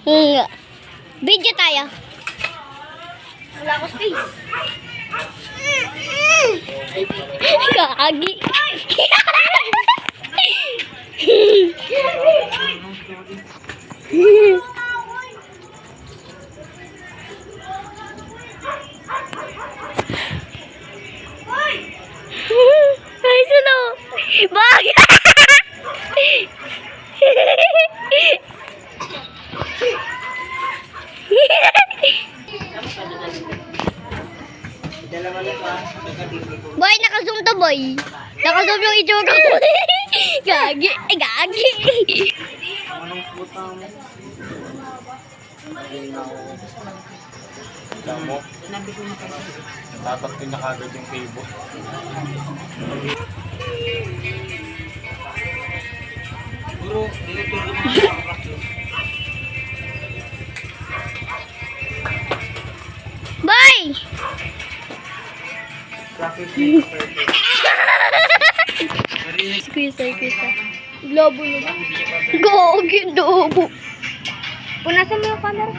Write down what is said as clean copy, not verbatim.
Video tayo. Wala ko space. Kaagi. Ay, sino? Bag! Boy, naka-zoom to, boy. Naka-zoom yung itsura ko. Gagi. Ay, gagi. Anong puta mo? Alam mo? Tataktin na kagad yung table. Bro, dito Boy! Squeeze. Globo na ba? Gagi, globo. Punasan mo yung camera.